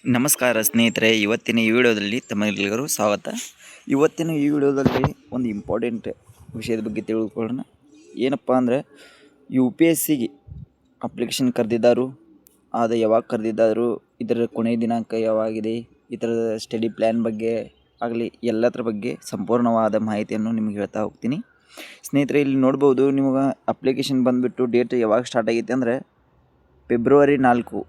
ನಮಸ್ಕಾರ ಸ್ನೇಹಿತರೆ, ಇವತ್ತಿನ ಈ ವಿಡಿಯೋದಲ್ಲಿ ತಮಗೆಲ್ಲರಿಗೂ ಸ್ವಾಗತ. ಇವತ್ತಿನ ಈ ವಿಡಿಯೋದಲ್ಲಿ ಒಂದು ಇಂಪಾರ್ಟೆಂಟ್ ವಿಷಯದ ಬಗ್ಗೆ ತಿಳ್ಕೊಳ್ಳೋಣ. ಏನಪ್ಪ ಅಂದರೆ UPSCಗೆ ಅಪ್ಲಿಕೇಶನ್ ಕರೆದಿದ್ದಾರು. ಅದು ಯಾವಾಗ ಕರೆದಿದ್ದಾರು, ಇದರ ಕೊನೆಯ ದಿನಾಂಕ ಯಾವಾಗಿದೆ, ಇದರ ಸ್ಟಡಿ ಪ್ಲ್ಯಾನ್ ಬಗ್ಗೆ ಆಗಲಿ ಎಲ್ಲದರ ಬಗ್ಗೆ ಸಂಪೂರ್ಣವಾದ ಮಾಹಿತಿಯನ್ನು ನಿಮಗೆ ಹೇಳ್ತಾ ಹೋಗ್ತೀನಿ. ಸ್ನೇಹಿತರೆ, ಇಲ್ಲಿ ನೋಡ್ಬೋದು, ನಿಮಗೆ ಅಪ್ಲಿಕೇಶನ್ ಬಂದುಬಿಟ್ಟು ಡೇಟ್ ಯಾವಾಗ ಸ್ಟಾರ್ಟ್ ಆಗೈತೆ ಅಂದರೆ ಫೆಬ್ರವರಿ 4,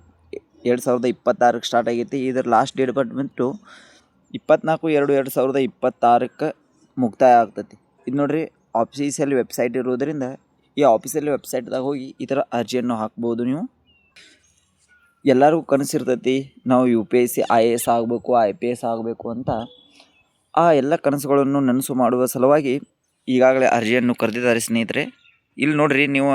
2026 ಸ್ಟಾರ್ಟ್ ಆಗೈತಿ. ಇದರ ಲಾಸ್ಟ್ ಡೇಟ್ ಬಂದುಬಿಟ್ಟು 24/2/2026 ಮುಕ್ತಾಯ ಆಗ್ತೈತಿ. ಇದು ನೋಡಿರಿ, ಆಫೀಸಿಯಲ್ ವೆಬ್ಸೈಟ್ ಇರೋದರಿಂದ ಈ ಆಫೀಸಿಯಲ್ ವೆಬ್ಸೈಟ್ದಾಗ ಹೋಗಿ ಈ ಥರ ಅರ್ಜಿಯನ್ನು ಹಾಕ್ಬೋದು. ನೀವು ಎಲ್ಲರಿಗೂ ಕನಸಿರ್ತೈತಿ, ನಾವು UPSC IAS ಆಗಬೇಕು, IPS ಆಗಬೇಕು ಅಂತ. ಆ ಎಲ್ಲ ಕನಸುಗಳನ್ನು ನನಸು ಮಾಡುವ ಸಲುವಾಗಿ ಈಗಾಗಲೇ ಅರ್ಜಿಯನ್ನು ಕರೆದಿದ್ದಾರೆ ಸ್ನೇಹಿತರೆ. ಇಲ್ಲಿ ನೋಡ್ರಿ, ನೀವು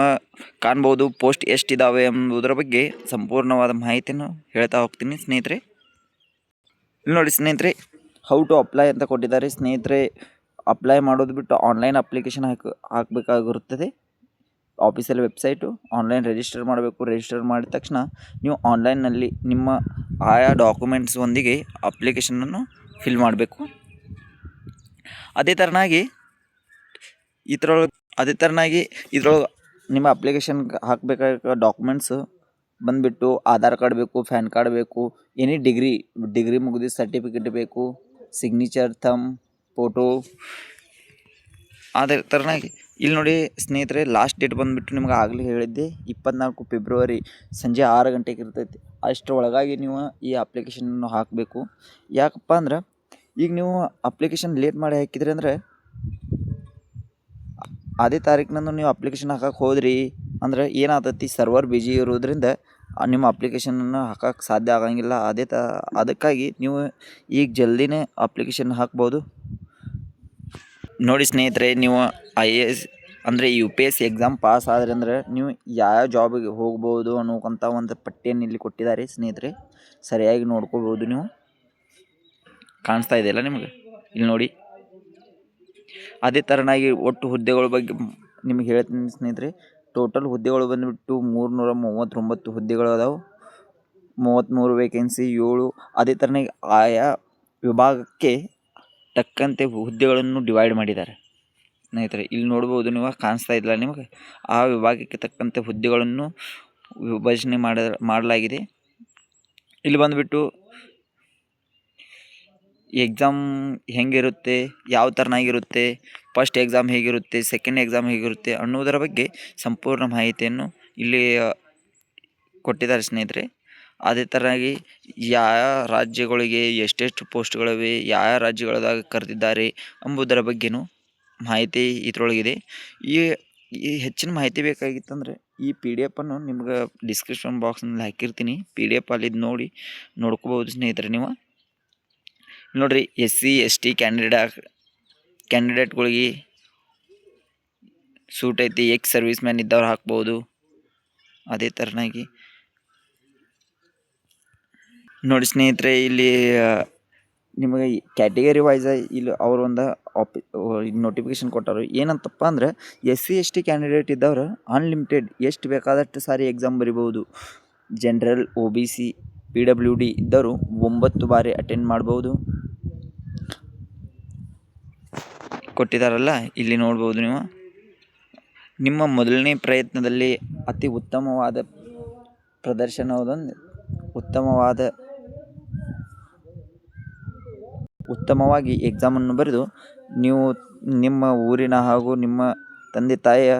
ಕಾಣ್ಬೋದು ಪೋಸ್ಟ್ ಎಷ್ಟಿದ್ದಾವೆ ಎಂಬುದರ ಬಗ್ಗೆ ಸಂಪೂರ್ಣವಾದ ಮಾಹಿತಿಯನ್ನು ಹೇಳ್ತಾ ಹೋಗ್ತೀನಿ ಸ್ನೇಹಿತರೆ. ಇಲ್ಲಿ ನೋಡಿ ಸ್ನೇಹಿತರೆ, ಹೌ ಟು ಅಪ್ಲೈ ಅಂತ ಕೊಟ್ಟಿದ್ದಾರೆ ಸ್ನೇಹಿತರೆ. ಅಪ್ಲೈ ಮಾಡೋದು ಬಿಟ್ಟು ಆನ್ಲೈನ್ ಅಪ್ಲಿಕೇಶನ್ ಹಾಕಬೇಕಾಗಿರುತ್ತದೆ. ಆಫೀಸಿಯಲ್ ವೆಬ್ಸೈಟು ಆನ್ಲೈನ್ ರಿಜಿಸ್ಟರ್ ಮಾಡಬೇಕು. ರಿಜಿಸ್ಟರ್ ಮಾಡಿದ ತಕ್ಷಣ ನೀವು ಆನ್ಲೈನ್ನಲ್ಲಿ ನಿಮ್ಮ ಆಯಾ ಡಾಕ್ಯುಮೆಂಟ್ಸ್ ಒಂದಿಗೆ ಅಪ್ಲಿಕೇಶನನ್ನು ಫಿಲ್ ಮಾಡಬೇಕು. ಅದೇ ಥರನಾಗಿ ಇದ್ರೊಳಗೆ ನಿಮ್ಮ ಅಪ್ಲಿಕೇಶನ್ ಹಾಕಬೇಕಾದ ಡಾಕ್ಯುಮೆಂಟ್ಸು ಬಂದುಬಿಟ್ಟು ಆಧಾರ್ ಕಾರ್ಡ್ ಬೇಕು, ಪ್ಯಾನ್ ಕಾರ್ಡ್ ಬೇಕು, ಎನಿ ಡಿಗ್ರಿ ಮುಗಿದ ಸರ್ಟಿಫಿಕೇಟ್ ಬೇಕು, ಸಿಗ್ನೇಚರ್, ಥಂಬ್, ಫೋಟೋ. ಅದೇ ಥರನಾಗಿ ಇಲ್ಲಿ ನೋಡಿ ಸ್ನೇಹಿತರೆ, ಲಾಸ್ಟ್ ಡೇಟ್ ಬಂದುಬಿಟ್ಟು ನಿಮ್ಗೆ ಆಗಲೇ ಹೇಳಿದ್ದೆ 24 ಫೆಬ್ರವರಿ ಸಂಜೆ 6 ಗಂಟೆಗೆ ಇರ್ತೈತಿ. ಅಷ್ಟರೊಳಗಾಗಿ ನೀವು ಈ ಅಪ್ಲಿಕೇಶನನ್ನು ಹಾಕಬೇಕು. ಯಾಕಪ್ಪ ಅಂದ್ರೆ ಈಗ ನೀವು ಅಪ್ಲಿಕೇಶನ್ ಲೇಟ್ ಮಾಡಿ ಹಾಕಿದ್ರಿ ಅಂದರೆ ಅದೇ ತಾರೀಕಿನಂದು ನೀವು ಅಪ್ಲಿಕೇಶನ್ ಹಾಕಕ್ಕೆ ಹೋದ್ರಿ ಅಂದರೆ ಏನಾಗ್ತೈತಿ, ಸರ್ವರ್ ಬಿಜಿ ಇರೋದ್ರಿಂದ ನಿಮ್ಮ ಅಪ್ಲಿಕೇಶನನ್ನು ಹಾಕಕ್ಕೆ ಸಾಧ್ಯ ಆಗಂಗಿಲ್ಲ. ಅದಕ್ಕಾಗಿ ನೀವು ಈಗ ಜಲ್ದಿನೇ ಅಪ್ಲಿಕೇಶನ್ ಹಾಕ್ಬೋದು. ನೋಡಿ ಸ್ನೇಹಿತರೆ, ನೀವು IAS ಅಂದರೆ UPSC ಎಕ್ಸಾಮ್ ಪಾಸ್ ಆದ್ರೆ ಅಂದರೆ ನೀವು ಯಾವ ಜಾಬಿಗೆ ಹೋಗ್ಬೋದು ಅನ್ನೋಕ್ಕಂಥ ಒಂದು ಪಟ್ಟಿಯನ್ನು ಇಲ್ಲಿ ಕೊಟ್ಟಿದ್ದಾರೆ ಸ್ನೇಹಿತರೆ. ಸರಿಯಾಗಿ ನೋಡ್ಕೋಬೋದು. ನೀವು ಕಾಣಿಸ್ತಾ ಇದೆಯಲ್ಲ ನಿಮಗೆ, ಇಲ್ಲಿ ನೋಡಿ. ಅದೇ ಥರನಾಗಿ ಒಟ್ಟು ಹುದ್ದೆಗಳ ಬಗ್ಗೆ ನಿಮಗೆ ಹೇಳ್ತೀನಿ ಸ್ನೇಹಿತರೆ. ಟೋಟಲ್ ಹುದ್ದೆಗಳು ಬಂದುಬಿಟ್ಟು 339 ಹುದ್ದೆಗಳು ಅದಾವೆ. 33 ವೇಕೆನ್ಸಿ, 7. ಅದೇ ಥರನಾಗಿ ಆಯಾ ವಿಭಾಗಕ್ಕೆ ತಕ್ಕಂತೆ ಹುದ್ದೆಗಳನ್ನು ಡಿವೈಡ್ ಮಾಡಿದ್ದಾರೆ ಸ್ನೇಹಿತರೆ. ಇಲ್ಲಿ ನೋಡ್ಬೋದು, ನೀವು ಕಾಣಿಸ್ತಾ ಇಲ್ಲ ನಿಮಗೆ, ಆ ವಿಭಾಗಕ್ಕೆ ತಕ್ಕಂತೆ ಹುದ್ದೆಗಳನ್ನು ವಿಭಜನೆ ಮಾಡಲಾಗಿದೆ. ಇಲ್ಲಿ ಬಂದುಬಿಟ್ಟು ಎಕ್ಸಾಮ್ ಹೆಂಗಿರುತ್ತೆ, ಯಾವ ಥರನಾಗಿರುತ್ತೆ, ಫಸ್ಟ್ ಎಕ್ಸಾಮ್ ಹೇಗಿರುತ್ತೆ, ಸೆಕೆಂಡ್ ಎಕ್ಸಾಮ್ ಹೇಗಿರುತ್ತೆ ಅನ್ನೋದರ ಬಗ್ಗೆ ಸಂಪೂರ್ಣ ಮಾಹಿತಿಯನ್ನು ಇಲ್ಲಿ ಕೊಟ್ಟಿದ್ದಾರೆ ಸ್ನೇಹಿತರೆ. ಅದೇ ಥರನಾಗಿ ಯಾವ ರಾಜ್ಯಗಳಿಗೆ ಎಷ್ಟೆಷ್ಟು ಪೋಸ್ಟ್ಗಳಿವೆ, ಯಾವ ರಾಜ್ಯಗಳದಾಗ ಕರೆದಿದ್ದಾರೆ ಎಂಬುದರ ಬಗ್ಗೆಯೂ ಮಾಹಿತಿ ಇದರೊಳಗಿದೆ. ಈ ಹೆಚ್ಚಿನ ಮಾಹಿತಿ ಬೇಕಾಗಿತ್ತಂದರೆ ಈ PDF ಅನ್ನು ನಿಮ್ಗೆ ಡಿಸ್ಕ್ರಿಪ್ಷನ್ ಬಾಕ್ಸ್ನಲ್ಲಿ ಹಾಕಿರ್ತೀನಿ. PDF ಅಲ್ಲಿ ನೋಡ್ಕೋಬೋದು ಸ್ನೇಹಿತರೆ. ನೀವು ನೋಡಿರಿ, SC ST ಕ್ಯಾಂಡಿಡೇಟ್ಗಳಿಗೆ ಸೂಟ್ ಐತಿ. ಸರ್ವಿಸ್ ಮ್ಯಾನ್ ಇದ್ದವ್ರು ಹಾಕ್ಬೋದು. ಅದೇ ಥರನಾಗಿ ನೋಡಿ ಸ್ನೇಹಿತರೆ, ಇಲ್ಲಿ ನಿಮಗೆ ಕ್ಯಾಟಗರಿ ವೈಸ್ ಇಲ್ಲಿ ಅವರು ಒಂದು ನೋಟಿಫಿಕೇಶನ್ ಕೊಟ್ಟರು. ಏನಂತಪ್ಪ ಅಂದರೆ SC ST ಕ್ಯಾಂಡಿಡೇಟ್ ಇದ್ದವ್ರು ಅನ್ಲಿಮಿಟೆಡ್ ಎಷ್ಟು ಬೇಕಾದಷ್ಟು ಸಾರಿ ಎಕ್ಸಾಮ್ ಬರಿಬೋದು. ಜನರಲ್, OBC, PWD ಇದ್ದವರು 9 ಬಾರಿ ಅಟೆಂಡ್ ಮಾಡ್ಬೋದು ಕೊಟ್ಟಿದ್ದಾರಲ್ಲ, ಇಲ್ಲಿ ನೋಡ್ಬೋದು ನೀವು. ನಿಮ್ಮ ಮೊದಲನೇ ಪ್ರಯತ್ನದಲ್ಲಿ ಅತಿ ಉತ್ತಮವಾಗಿ ಎಕ್ಸಾಮನ್ನು ಬರೆದು ನೀವು ನಿಮ್ಮ ಊರಿನ ಹಾಗೂ ನಿಮ್ಮ ತಂದೆ ತಾಯಿಯ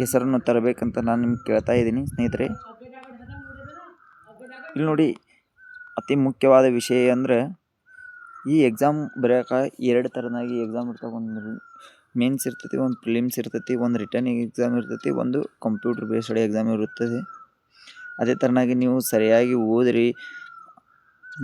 ಹೆಸರನ್ನು ತರಬೇಕಂತ ನಾನು ನಿಮ್ಗೆ ಕೇಳ್ತಾ ಇದ್ದೀನಿ ಸ್ನೇಹಿತರೆ. ಇಲ್ಲಿ ನೋಡಿ, ಅತಿ ಮುಖ್ಯವಾದ ವಿಷಯ ಅಂದರೆ ಈ ಎಕ್ಸಾಮ್ ಬರೆಯೋಕೆ 2 ಥರನಾಗಿ ಎಕ್ಸಾಮ್ ಇರ್ತಾವೆ. ಒಂದು ಮೇನ್ಸ್ ಇರ್ತೈತಿ, ಒಂದು ಪ್ರಿಲಿಮ್ಸ್ ಇರ್ತೈತಿ, ಒಂದು ರಿಟರ್ನಿಂಗ್ ಎಕ್ಸಾಮ್ ಇರ್ತೈತಿ, ಒಂದು ಕಂಪ್ಯೂಟರ್ ಬೇಸ್ಡ್ ಎಕ್ಸಾಮ್ ಇರುತ್ತದೆ. ಅದೇ ಥರನಾಗಿ ನೀವು ಸರಿಯಾಗಿ ಓದಿರಿ.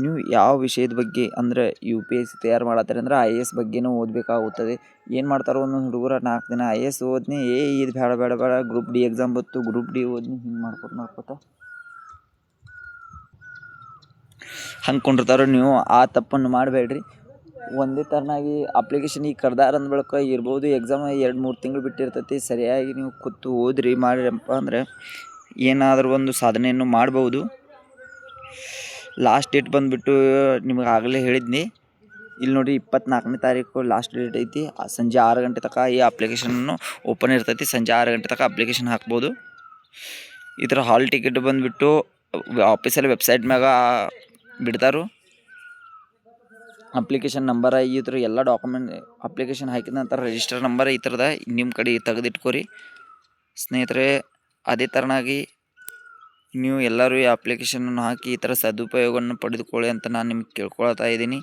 ನೀವು ಯಾವ ವಿಷಯದ ಬಗ್ಗೆ ಅಂದರೆ UPSC ತಯಾರು ಮಾಡತ್ತಾರೆ ಅಂದರೆ IAS ಬಗ್ಗೆನೂ ಓದಬೇಕಾಗುತ್ತದೆ. ಏನು ಮಾಡ್ತಾರೋ ಒಂದೊಂದು ಹುಡುಗರು 4 ದಿನ IAS ಓದ್ನಿ, ಇದು ಬೇಡ ಗ್ರೂಪ್ D ಎಕ್ಸಾಮ್ ಬತ್ತು, ಗ್ರೂಪ್ D ಓದ್ನಿ, ಹಿಂಗೆ ಮಾಡ್ಕೊತ ಹಂಗೆ ನೀವು ಆ ತಪ್ಪನ್ನು ಮಾಡಬೇಡ್ರಿ. ಒಂದೇ ಥರನಾಗಿ ಅಪ್ಲಿಕೇಶನ್ ಈಗ ಕರೆದಾರ ಅಂದ ಬಳಿಕ ಇರ್ಬೋದು, ಎಕ್ಸಾಮ್ 2-3 ತಿಂಗಳು ಬಿಟ್ಟಿರ್ತೈತಿ. ಸರಿಯಾಗಿ ನೀವು ಕೂತು ಓದ್ರಿ ಮಾಡಿರಪ್ಪ ಅಂದರೆ ಏನಾದರೂ ಒಂದು ಸಾಧನೆಯನ್ನು ಮಾಡ್ಬೋದು. ಲಾಸ್ಟ್ ಡೇಟ್ ಬಂದುಬಿಟ್ಟು ನಿಮಗೆ ಆಗಲೇ ಹೇಳಿದ್ನಿ. ಇಲ್ಲಿ ನೋಡಿ 24ನೇ ತಾರೀಕು ಲಾಸ್ಟ್ ಡೇಟ್ ಐತಿ. ಸಂಜೆ 6 ಗಂಟೆ ತನಕ ಈ ಅಪ್ಲಿಕೇಶನ್ನು ಓಪನ್ ಇರ್ತೈತಿ. ಸಂಜೆ 6 ಗಂಟೆ ತನಕ ಅಪ್ಲಿಕೇಶನ್ ಹಾಕ್ಬೋದು. ಇದರ ಹಾಲ್ ಟಿಕೆಟ್ ಬಂದುಬಿಟ್ಟು ಆಫೀಸಲ್ಲಿ ವೆಬ್ಸೈಟ್ ಮ್ಯಾಗ ಬಿಡ್ತಾರು. ಅಪ್ಲಿಕೇಶನ್ ನಂಬರ ಈ ಥರ ಎಲ್ಲ ಡಾಕ್ಯುಮೆಂಟ್ ಅಪ್ಲಿಕೇಶನ್ ಹಾಕಿದ ನಂತರ ರಿಜಿಸ್ಟರ್ ನಂಬರ್ ಈ ಥರದ ನಿಮ್ಮ ಕಡೆ ತೆಗೆದಿಟ್ಕೊರಿ ಸ್ನೇಹಿತರೆ. ಅದೇ ಥರನಾಗಿ ನೀವು ಎಲ್ಲರೂ ಈ ಅಪ್ಲಿಕೇಶನನ್ನು ಹಾಕಿ ಈ ಥರ ಸದುಪಯೋಗವನ್ನು ಪಡೆದುಕೊಳ್ಳಿ ಅಂತ ನಾನು ನಿಮ್ಗೆ ಕೇಳ್ಕೊಳ್ತಾ ಇದ್ದೀನಿ.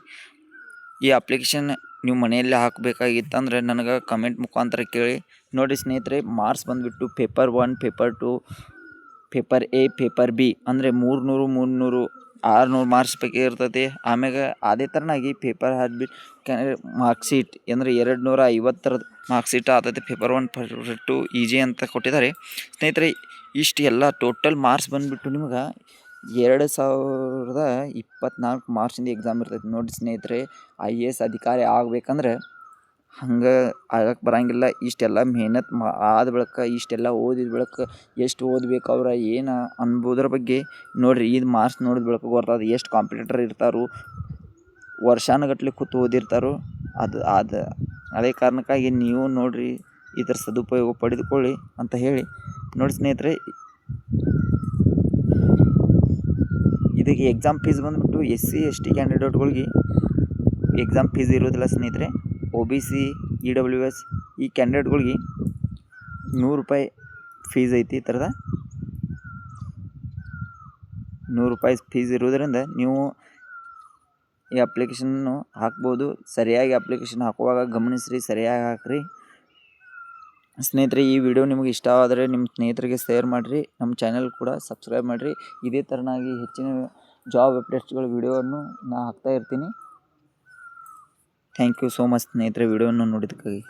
ಈ ಅಪ್ಲಿಕೇಶನ್ ನೀವು ಮನೆಯಲ್ಲೇ ಹಾಕಬೇಕಾಗಿತ್ತಂದ್ರೆ ನನಗೆ ಕಮೆಂಟ್ ಮುಖಾಂತರ ಕೇಳಿ. ನೋಡಿ ಸ್ನೇಹಿತರೆ, ಮಾರ್ಕ್ಸ್ ಬಂದುಬಿಟ್ಟು paper 1, paper 2, paper A, paper B ಅಂದರೆ 300, 300, 600 ಮಾರ್ಕ್ಸ್ ಬಗ್ಗೆ ಇರ್ತೈತಿ. ಆಮ್ಯಾಗ ಅದೇ ಥರನಾಗಿ ಪೇಪರ್ ಹಾಡ್ಬಿಟ್ಟು ಮಾರ್ಕ್ಶೀಟ್ ಅಂದರೆ 250 ಮಾರ್ಕ್ಶೀಟ್ ಆಗ್ತೈತಿ. ಪೇಪರ್ 1, ಪೇಪರ್ 2 ಈಜಿ ಅಂತ ಕೊಟ್ಟಿದ್ದಾರೆ ಸ್ನೇಹಿತರೆ. ಇಷ್ಟು ಎಲ್ಲ ಟೋಟಲ್ ಮಾರ್ಕ್ಸ್ ಬಂದುಬಿಟ್ಟು ನಿಮ್ಗೆ 2024 ಮಾರ್ಚಿಂದ ಎಕ್ಸಾಮ್ ಇರ್ತೈತಿ. ನೋಡಿ ಸ್ನೇಹಿತರೆ, IAS ಅಧಿಕಾರಿ ಆಗಬೇಕಂದ್ರೆ ಹಂಗೆ ಆಗಕ್ಕೆ ಬರೋಂಗಿಲ್ಲ. ಇಷ್ಟೆಲ್ಲ ಮೆಹನತ್ ಆದ ಬಳಿಕ ಇಷ್ಟೆಲ್ಲ ಓದಿದ ಬಳಿಕ ಎಷ್ಟು ಓದಬೇಕು ಅವ್ರ ಏನು ಅನ್ಬೋದ್ರ ಬಗ್ಗೆ ನೋಡಿರಿ. ಇದು ಮಾರ್ಕ್ಸ್ ನೋಡಿದ ಬಳಿಕ ಗೊತ್ತಾದ ಎಷ್ಟು ಕಾಂಪಿಟೇಟರ್ ಇರ್ತಾರೋ, ವರ್ಷಾನುಗಟ್ಲೆ ಕೂತು ಓದಿರ್ತಾರೋ. ಅದೇ ಕಾರಣಕ್ಕಾಗಿ ನೀವು ನೋಡಿರಿ, ಈ ಥರ ಸದುಪಯೋಗ ಪಡೆದುಕೊಳ್ಳಿ ಅಂತ ಹೇಳಿ. ನೋಡಿ ಸ್ನೇಹಿತರೆ, ಇದಕ್ಕೆ ಎಕ್ಸಾಮ್ ಫೀಸ್ ಬಂದುಬಿಟ್ಟು SC ST ಕ್ಯಾಂಡಿಡೇಟ್ಗಳಿಗೆ ಎಕ್ಸಾಮ್ ಫೀಸ್ ಇರೋದಿಲ್ಲ ಸ್ನೇಹಿತರೆ. OBC EWS ಈ ಕ್ಯಾಂಡಿಡೇಟ್ಗಳಿಗೆ ₹100 ಫೀಸ್ ಐತಿ. ಈ ಥರದ ₹100 ಫೀಸ್ ಇರೋದರಿಂದ ನೀವು ಈ ಅಪ್ಲಿಕೇಶನ್ನು ಹಾಕ್ಬೋದು. ಸರಿಯಾಗಿ ಅಪ್ಲಿಕೇಶನ್ ಹಾಕುವಾಗ ಗಮನಿಸ್ರಿ, ಸರಿಯಾಗಿ ಹಾಕ್ರಿ ಸ್ನೇಹಿತರೆ. ಈ ವಿಡಿಯೋ ನಿಮಗೆ ಇಷ್ಟ ಆದರೆ ನಿಮ್ಮ ಸ್ನೇಹಿತರಿಗೆ ಶೇರ್ ಮಾಡಿರಿ. ನಮ್ಮ ಚಾನಲ್ ಕೂಡ ಸಬ್ಸ್ಕ್ರೈಬ್ ಮಾಡಿರಿ. ಇದೇ ಥರನಾಗಿ ಹೆಚ್ಚಿನ ಜಾಬ್ ಅಪ್ಡೇಟ್ಸ್ಗಳ ವಿಡಿಯೋವನ್ನು ನಾನು ಹಾಕ್ತಾ ಇರ್ತೀನಿ. ಥ್ಯಾಂಕ್ ಯು ಸೋ ಮಚ್ ಸ್ನೇಹಿತರೆ, ವಿಡಿಯೋವನ್ನು ನೋಡಿದ್ದಕ್ಕಾಗಿ.